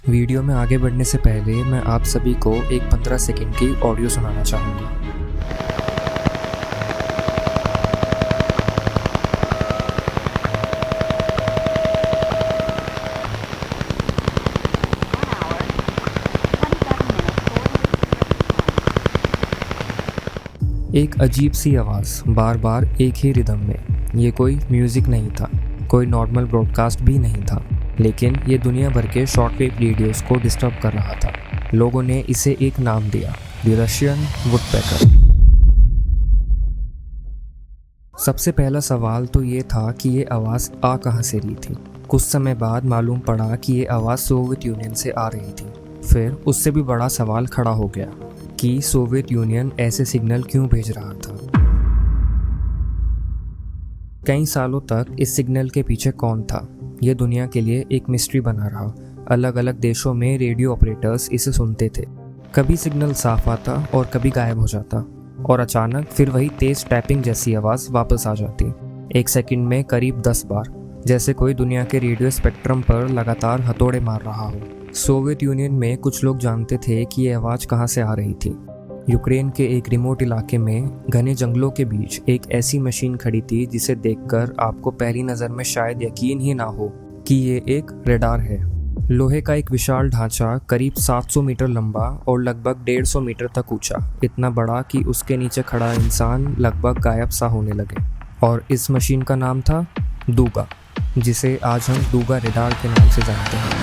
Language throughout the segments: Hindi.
वीडियो में आगे बढ़ने से पहले मैं आप सभी को एक 15 सेकंड की ऑडियो सुनाना चाहूँगा। एक अजीब सी आवाज़ बार बार एक ही रिदम में। ये कोई म्यूज़िक नहीं था, कोई नॉर्मल ब्रॉडकास्ट भी नहीं था, लेकिन ये दुनिया भर के शॉर्टवेव रेडियोस को डिस्टर्ब कर रहा था। लोगों ने इसे एक नाम दिया, द रशियन वुडपेकर। सबसे पहला सवाल तो ये था कि ये आवाज़ आ कहाँ से रही थी। कुछ समय बाद मालूम पड़ा कि ये आवाज़ सोवियत यूनियन से आ रही थी। फिर उससे भी बड़ा सवाल खड़ा हो गया कि सोवियत यूनियन ऐसे सिग्नल क्यों भेज रहा था। कई सालों तक इस सिग्नल के पीछे कौन था, ये दुनिया के लिए एक मिस्ट्री बना रहा। अलग अलग देशों में रेडियो ऑपरेटर्स इसे सुनते थे। कभी सिग्नल साफ आता और कभी गायब हो जाता, और अचानक फिर वही तेज टैपिंग जैसी आवाज़ वापस आ जाती, एक सेकंड में करीब 10 बार, जैसे कोई दुनिया के रेडियो स्पेक्ट्रम पर लगातार हथौड़े मार रहा हो। सोवियत यूनियन में कुछ लोग जानते थे कि ये आवाज़ कहाँ से आ रही थी। यूक्रेन के एक रिमोट इलाके में घने जंगलों के बीच एक ऐसी मशीन खड़ी थी जिसे देखकर आपको पहली नज़र में शायद यकीन ही ना हो कि ये एक रडार है। लोहे का एक विशाल ढांचा, करीब 700 मीटर लंबा और लगभग 150 मीटर तक ऊंचा, इतना बड़ा कि उसके नीचे खड़ा इंसान लगभग गायब सा होने लगे। और इस मशीन का नाम था दूगा, जिसे आज हम दूगा रडार के नाम से जानते हैं।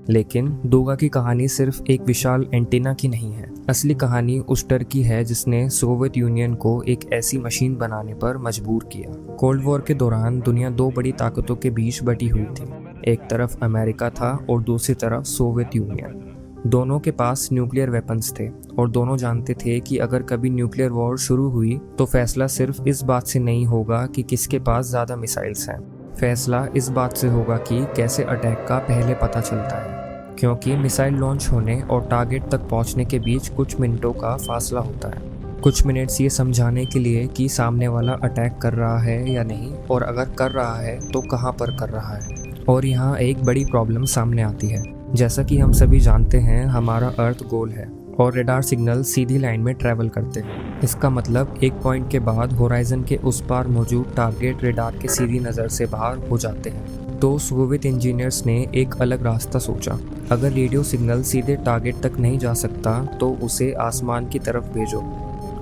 लेकिन दूगा की कहानी सिर्फ एक विशाल एंटीना की नहीं है। असली कहानी उस डर की है जिसने सोवियत यूनियन को एक ऐसी मशीन बनाने पर मजबूर किया। कोल्ड वॉर के दौरान दुनिया दो बड़ी ताकतों के बीच बटी हुई थी। एक तरफ अमेरिका था और दूसरी तरफ सोवियत यूनियन। दोनों के पास न्यूक्लियर वेपन्स थे और दोनों जानते थे कि अगर कभी न्यूक्लियर वॉर शुरू हुई तो फैसला सिर्फ इस बात से नहीं होगा कि किसके पास ज़्यादा मिसाइल्स हैं। फैसला इस बात से होगा कि कैसे अटैक का पहले पता चलता है, क्योंकि मिसाइल लॉन्च होने और टारगेट तक पहुंचने के बीच कुछ मिनटों का फासला होता है। कुछ मिनट्स ये समझाने के लिए कि सामने वाला अटैक कर रहा है या नहीं, और अगर कर रहा है तो कहां पर कर रहा है। और यहाँ एक बड़ी प्रॉब्लम सामने आती है। जैसा कि हम सभी जानते हैं, हमारा अर्थ गोल है और रडार सिग्नल सीधी लाइन में ट्रैवल करते हैं। इसका मतलब एक पॉइंट के बाद होराइजन के उस पार मौजूद टारगेट रडार के सीधी नज़र से बाहर हो जाते हैं। तो सोवियत इंजीनियर्स ने एक अलग रास्ता सोचा। अगर रेडियो सिग्नल सीधे टारगेट तक नहीं जा सकता तो उसे आसमान की तरफ भेजो।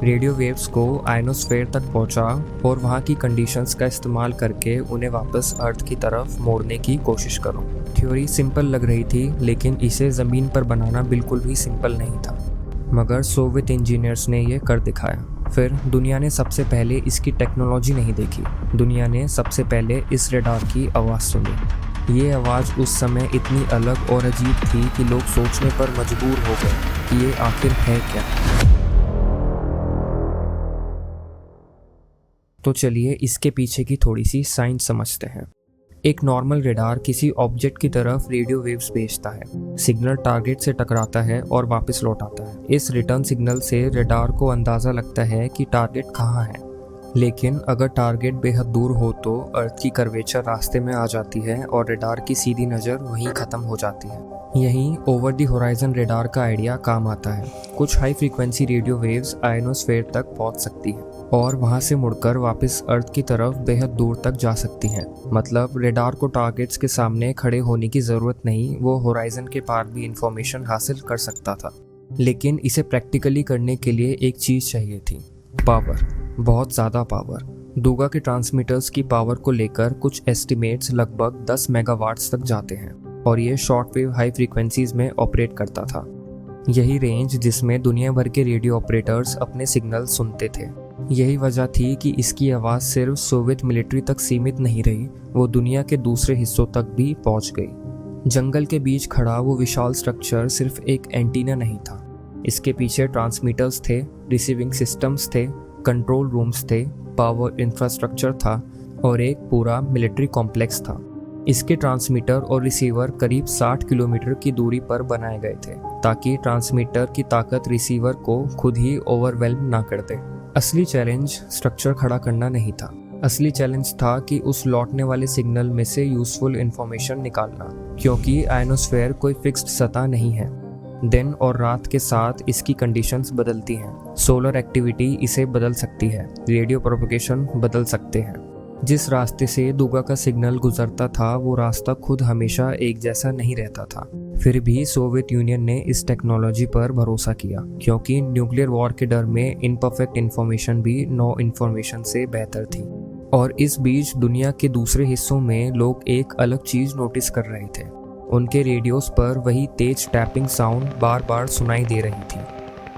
रेडियो वेव्स को आयनोस्फेयर तक पहुंचा और वहां की कंडीशंस का इस्तेमाल करके उन्हें वापस अर्थ की तरफ मोड़ने की कोशिश करो। थ्योरी सिंपल लग रही थी, लेकिन इसे ज़मीन पर बनाना बिल्कुल भी सिंपल नहीं था। मगर सोवियत इंजीनियर्स ने ये कर दिखाया। फिर दुनिया ने सबसे पहले इसकी टेक्नोलॉजी नहीं देखी, दुनिया ने सबसे पहले इस रडार की आवाज़ सुनी। ये आवाज़ उस समय इतनी अलग और अजीब थी कि लोग सोचने पर मजबूर हो गए कि ये आखिर है क्या। तो चलिए इसके पीछे की थोड़ी सी साइंस समझते हैं। एक नॉर्मल रडार किसी ऑब्जेक्ट की तरफ रेडियो वेव्स भेजता है। सिग्नल टारगेट से टकराता है और वापस लौट आता है। इस रिटर्न सिग्नल से रडार को अंदाज़ा लगता है कि टारगेट कहाँ है। लेकिन अगर टारगेट बेहद दूर हो तो अर्थ की कर्वेचर रास्ते में आ जाती है और रडार की सीधी नज़र वहीं ख़त्म हो जाती है। यहीं ओवर द होराइजन रडार का आइडिया काम आता है। कुछ high frequency radio waves ionosphere तक पहुंच सकती हैं और वहां से मुड़कर वापस अर्थ की तरफ बेहद दूर तक जा सकती हैं। मतलब रडार को टारगेट्स के सामने खड़े होने की ज़रूरत नहीं, वो होराइजन के पार भी इंफॉर्मेशन हासिल कर सकता था। लेकिन इसे प्रैक्टिकली करने के लिए एक चीज़ चाहिए थी, पावर, बहुत ज़्यादा पावर। दूगा के ट्रांसमीटर्स की पावर को लेकर कुछ एस्टिमेट्स लगभग 10 मेगावाट्स तक जाते हैं और ये शॉर्टवेव हाई फ्रीक्वेंसीज में ऑपरेट करता था। यही रेंज जिसमें दुनिया भर के रेडियो ऑपरेटर्स अपने सिग्नल सुनते थे। यही वजह थी कि इसकी आवाज़ सिर्फ सोवियत मिलिट्री तक सीमित नहीं रही, वो दुनिया के दूसरे हिस्सों तक भी पहुंच गई। जंगल के बीच खड़ा वो विशाल स्ट्रक्चर सिर्फ एक एंटीना नहीं था। इसके पीछे ट्रांसमीटर्स थे, रिसीविंग सिस्टम्स थे, कंट्रोल रूम्स थे, पावर इंफ्रास्ट्रक्चर था और एक पूरा मिलिट्री कॉम्प्लेक्स था। इसके ट्रांसमीटर और रिसीवर करीब 60 किलोमीटर की दूरी पर बनाए गए थे ताकि ट्रांसमीटर की ताकत रिसीवर को खुद ही ओवरवेल्म ना कर दे। असली चैलेंज स्ट्रक्चर खड़ा करना नहीं था, असली चैलेंज था कि उस लौटने वाले सिग्नल में से यूजफुल इंफॉर्मेशन निकालना, क्योंकि आयनोस्फेयर कोई फिक्स्ड सतह नहीं है। दिन और रात के साथ इसकी कंडीशंस बदलती हैं। सोलर एक्टिविटी इसे बदल सकती है, रेडियो प्रोपगेशन बदल सकते हैं। जिस रास्ते से दूगा का सिग्नल गुजरता था वो रास्ता खुद हमेशा एक जैसा नहीं रहता था। फिर भी सोवियत यूनियन ने इस टेक्नोलॉजी पर भरोसा किया, क्योंकि न्यूक्लियर वॉर के डर में इनपरफेक्ट इन्फॉर्मेशन भी नो इन्फॉर्मेशन से बेहतर थी। और इस बीच दुनिया के दूसरे हिस्सों में लोग एक अलग चीज नोटिस कर रहे थे। उनके रेडियोस पर वही तेज टैपिंग साउंड बार बार सुनाई दे रही थी,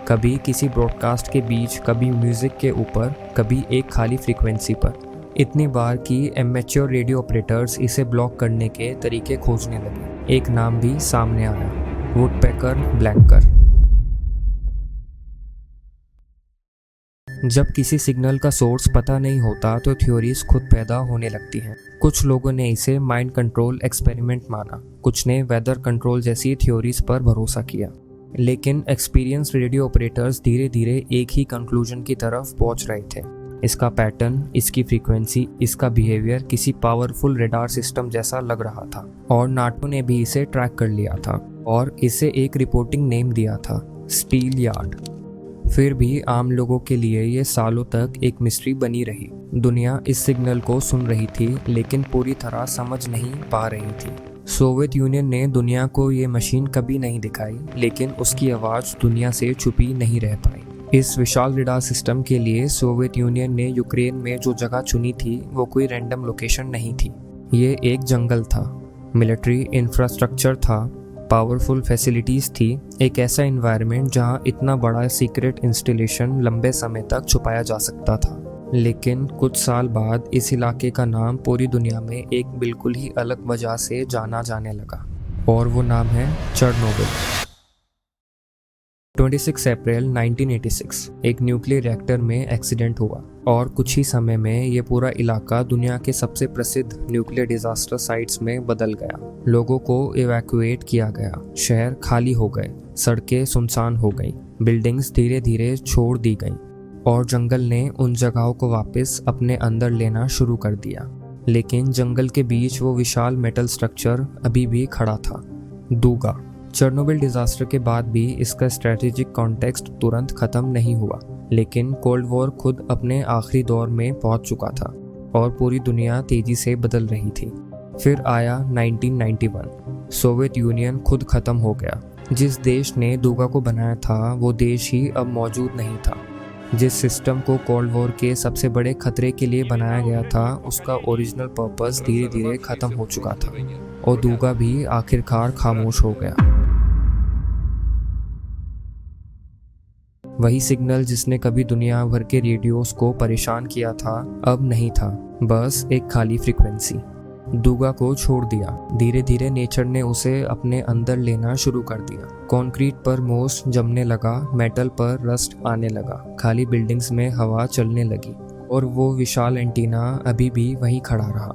कभी किसी ब्रॉडकास्ट के बीच, कभी म्यूजिक के ऊपर, कभी एक खाली फ्रीक्वेंसी पर। इतनी बार कि एमेच्योर रेडियो ऑपरेटर्स इसे ब्लॉक करने के तरीके खोजने लगे। एक नाम भी सामने आया, वुडपेकर ब्लैंकर। जब किसी सिग्नल का सोर्स पता नहीं होता तो थ्योरीज खुद पैदा होने लगती हैं। कुछ लोगों ने इसे माइंड कंट्रोल एक्सपेरिमेंट माना, कुछ ने वेदर कंट्रोल जैसी थ्योरीज पर भरोसा किया। लेकिन एक्सपीरियंस रेडियो ऑपरेटर्स धीरे धीरे एक ही कंक्लूजन की तरफ पहुंच रहे थे। इसका पैटर्न, इसकी फ्रीक्वेंसी, इसका बिहेवियर किसी पावरफुल रेडार सिस्टम जैसा लग रहा था। और नाटो ने भी इसे ट्रैक कर लिया था और इसे एक रिपोर्टिंग नेम दिया था, स्टील यार्ड। फिर भी आम लोगों के लिए ये सालों तक एक मिस्ट्री बनी रही। दुनिया इस सिग्नल को सुन रही थी लेकिन पूरी तरह समझ नहीं पा रही थी। सोवियत यूनियन ने दुनिया को ये मशीन कभी नहीं दिखाई, लेकिन उसकी आवाज़ दुनिया से छुपी नहीं रह पाई। इस विशाल रेडार सिस्टम के लिए सोवियत यूनियन ने यूक्रेन में जो जगह चुनी थी वो कोई रैंडम लोकेशन नहीं थी। ये एक जंगल था, मिलिट्री इंफ्रास्ट्रक्चर था, पावरफुल फैसिलिटीज़ थी, एक ऐसा इन्वायरमेंट जहां इतना बड़ा सीक्रेट इंस्टॉलेशन लंबे समय तक छुपाया जा सकता था। लेकिन कुछ साल बाद इस इलाके का नाम पूरी दुनिया में एक बिल्कुल ही अलग वजह से जाना जाने लगा, और वो नाम है चेरनोबिल। 26 अप्रैल 1986 एक न्यूक्लियर रिएक्टर में एक्सीडेंट हुआ और कुछ ही समय में ये पूरा इलाका दुनिया के सबसे प्रसिद्ध न्यूक्लियर डिजास्टर साइट्स में बदल गया। लोगों को इवैक्यूएट किया गया, शहर खाली हो गए, सड़कें सुनसान हो गई, बिल्डिंग्स धीरे धीरे छोड़ दी गईं और जंगल ने उन जगहों को वापस अपने अंदर लेना शुरू कर दिया। लेकिन जंगल के बीच वो विशाल मेटल स्ट्रक्चर अभी भी खड़ा था, दूगा। चेरनोबिल डिजास्टर के बाद भी इसका स्ट्रेटेजिक कॉन्टेक्स्ट तुरंत खत्म नहीं हुआ, लेकिन कोल्ड वॉर खुद अपने आखिरी दौर में पहुंच चुका था और पूरी दुनिया तेजी से बदल रही थी। फिर आया 1991, सोवियत यूनियन खुद खत्म हो गया। जिस देश ने दूगा को बनाया था वो देश ही अब मौजूद नहीं था। जिस सिस्टम को कोल्ड वॉर के सबसे बड़े खतरे के लिए बनाया गया था उसका ओरिजिनल पर्पस धीरे धीरे खत्म हो चुका था और दूगा भी आखिरकार खामोश हो गया। वही सिग्नल जिसने कभी दुनिया भर के रेडियोस को परेशान किया था अब नहीं था, बस एक खाली फ्रीक्वेंसी। दूगा को छोड़ दिया। धीरे धीरे नेचर ने उसे अपने अंदर लेना शुरू कर दिया। कंक्रीट पर मोस जमने लगा, मेटल पर रस्ट आने लगा, खाली बिल्डिंग्स में हवा चलने लगी और वो विशाल एंटीना अभी भी वहीं खड़ा रहा,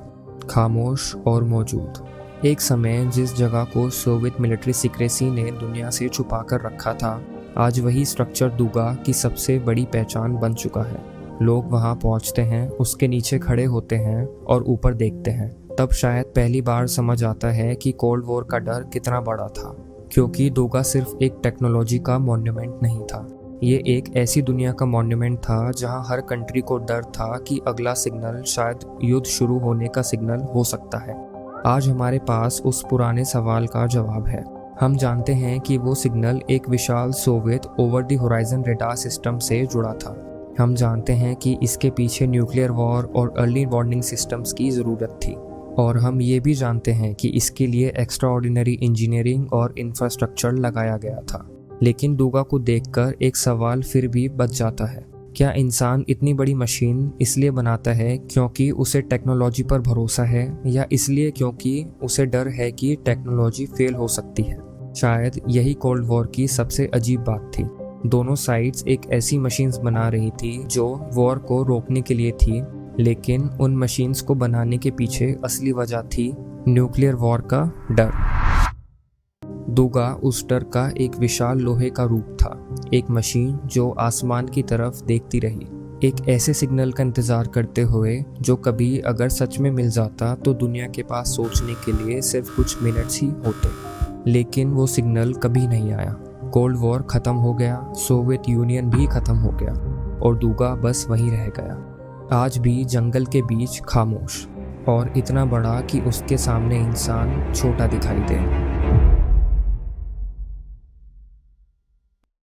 खामोश और मौजूद। एक समय जिस जगह को सोवियत मिलिट्री सीक्रेसी ने दुनिया से छुपा कर रखा था, आज वही स्ट्रक्चर दूगा की सबसे बड़ी पहचान बन चुका है। लोग वहां पहुंचते हैं, उसके नीचे खड़े होते हैं और ऊपर देखते हैं। तब शायद पहली बार समझ आता है कि कोल्ड वॉर का डर कितना बड़ा था, क्योंकि दूगा सिर्फ एक टेक्नोलॉजी का मॉन्यूमेंट नहीं था, ये एक ऐसी दुनिया का मॉन्यूमेंट था जहां हर कंट्री को डर था कि अगला सिग्नल शायद युद्ध शुरू होने का सिग्नल हो सकता है। आज हमारे पास उस पुराने सवाल का जवाब है। हम जानते हैं कि वो सिग्नल एक विशाल Soviet over the horizon radar system से जुड़ा था। हम जानते हैं कि इसके पीछे न्यूक्लियर वॉर और अर्ली वार्निंग सिस्टम्स की ज़रूरत थी, और हम ये भी जानते हैं कि इसके लिए एक्स्ट्राऑर्डिनरी इंजीनियरिंग और इंफ्रास्ट्रक्चर लगाया गया था। लेकिन दूगा को देखकर एक सवाल फिर भी बच जाता है, क्या इंसान इतनी बड़ी मशीन इसलिए बनाता है क्योंकि उसे टेक्नोलॉजी पर भरोसा है, या इसलिए क्योंकि उसे डर है कि टेक्नोलॉजी फेल हो सकती है? शायद यही कोल्ड वॉर की सबसे अजीब बात थी। दोनों साइड्स एक ऐसी मशीन्स बना रही थी जो वॉर को रोकने के लिए थी, लेकिन उन मशीन्स को बनाने के पीछे असली वजह थी न्यूक्लियर वॉर का डर। दूगा उस डर का एक विशाल लोहे का रूप था, एक मशीन जो आसमान की तरफ देखती रही, एक ऐसे सिग्नल का इंतज़ार करते हुए जो कभी अगर सच में मिल जाता तो दुनिया के पास सोचने के लिए सिर्फ कुछ मिनट्स ही होते। लेकिन वो सिग्नल कभी नहीं आया। कोल्ड वॉर ख़त्म हो गया, सोवियत यूनियन भी ख़त्म हो गया और दूगा बस वहीं रह गया। आज भी जंगल के बीच खामोश और इतना बड़ा कि उसके सामने इंसान छोटा दिखाई दे।